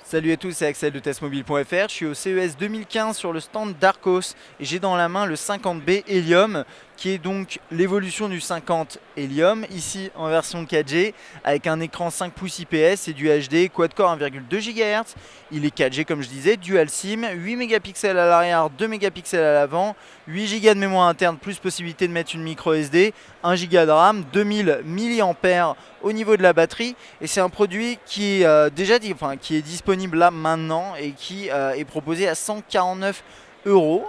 Salut à tous, c'est Axel de testmobile.fr. Je suis au CES 2015 sur le stand d'Arcos et j'ai dans la main le 50B Helium qui est donc l'évolution du 50 Helium, ici en version 4G avec un écran 5 pouces IPS et du HD, quad-core 1,2 GHz. Il est 4G comme je disais, dual SIM, 8 mégapixels à l'arrière, 2 mégapixels à l'avant, 8 Go de mémoire interne plus possibilité de mettre une micro SD, 1 Go de RAM, 2000 mAh au niveau de la batterie, et c'est un produit qui est qui est disponible là maintenant et qui est proposé à 149 €.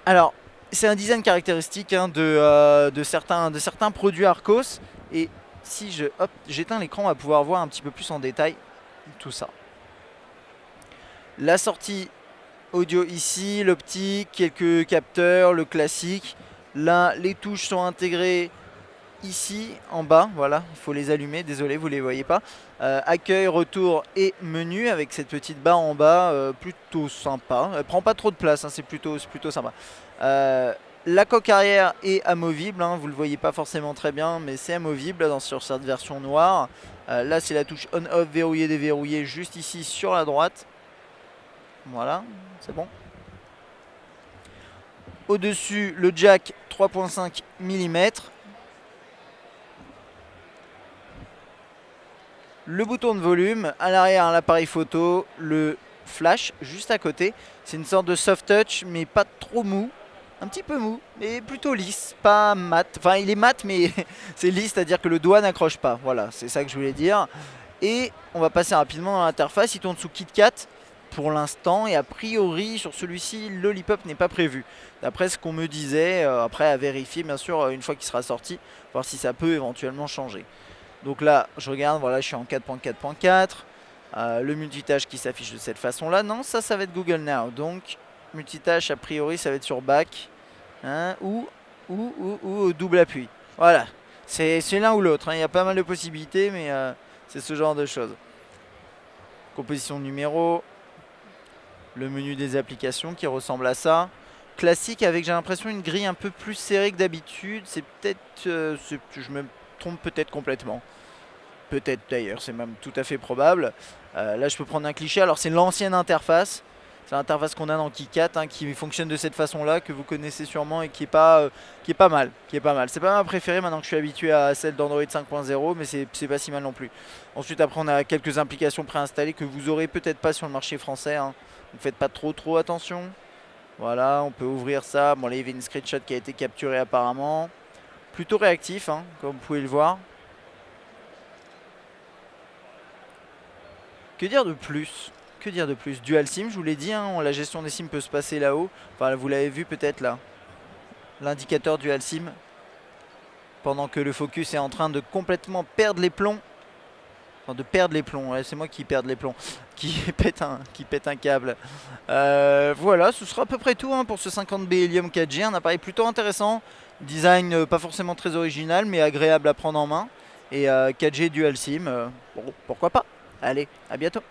Alors c'est un design caractéristique de certains produits Arcos, et si j'éteins l'écran, on va pouvoir voir un petit peu plus en détail tout ça. La sortie audio ici, l'optique, quelques capteurs, le classique. Là les touches sont intégrées ici en bas, voilà, il faut les allumer, désolé vous les voyez pas. Accueil, retour et menu avec cette petite barre en bas, plutôt sympa. Elle prend pas trop de place, hein, c'est plutôt sympa. La coque arrière est amovible, hein, vous le voyez pas forcément très bien, mais c'est amovible sur cette version noire. Là c'est la touche on-off, verrouiller, déverrouiller, juste ici sur la droite. Voilà, c'est bon. Au-dessus, le jack 3,5 mm. Le bouton de volume, à l'arrière l'appareil photo, le flash juste à côté. C'est une sorte de soft touch mais pas trop mou, un petit peu mou mais plutôt lisse, pas mat. Enfin il est mat mais c'est lisse, c'est-à-dire que le doigt n'accroche pas, voilà, c'est ça que je voulais dire. Et on va passer rapidement dans l'interface. Il tourne sous KitKat pour l'instant et a priori sur celui-ci Lollipop n'est pas prévu, d'après ce qu'on me disait. Après à vérifier bien sûr une fois qu'il sera sorti, voir si ça peut éventuellement changer. Donc là, je regarde, voilà, je suis en 4.4.4. Le multitâche qui s'affiche de cette façon-là. Non, ça va être Google Now. Donc, multitâche, a priori, ça va être sur back. Hein, ou au double appui. Voilà. C'est l'un ou l'autre. Hein. Il y a pas mal de possibilités, mais c'est ce genre de choses. Composition de numéros. Le menu des applications qui ressemble à ça. Classique avec, j'ai l'impression, une grille un peu plus serrée que d'habitude. C'est peut-être... je me trompe peut-être complètement. Peut-être d'ailleurs, c'est même tout à fait probable. Là je peux prendre un cliché, alors c'est l'ancienne interface. C'est l'interface qu'on a dans KitKat, hein, qui fonctionne de cette façon là, que vous connaissez sûrement et qui est pas mal. C'est pas ma préférée maintenant que je suis habitué à celle d'Android 5.0, mais c'est pas si mal non plus. Ensuite après on a quelques implications préinstallées que vous aurez peut-être pas sur le marché français, hein. Donc faites pas trop attention. Voilà, on peut ouvrir ça. Bon là il y avait une screenshot qui a été capturée apparemment. Plutôt réactif, hein, comme vous pouvez le voir. Que dire de plus? Que dire de plus? Dual SIM, je vous l'ai dit, hein, la gestion des SIM peut se passer là-haut. Enfin, vous l'avez vu peut-être là. L'indicateur Dual SIM. Pendant que le Focus est en train de complètement perdre les plombs. Enfin, de perdre les plombs, ouais, c'est moi qui perd les plombs. Qui pète un câble. Voilà, ce sera à peu près tout, hein, pour ce 50B Helium 4G. Un appareil plutôt intéressant. Design pas forcément très original, mais agréable à prendre en main. Et 4G Dual SIM, bon, pourquoi pas. Allez, à bientôt.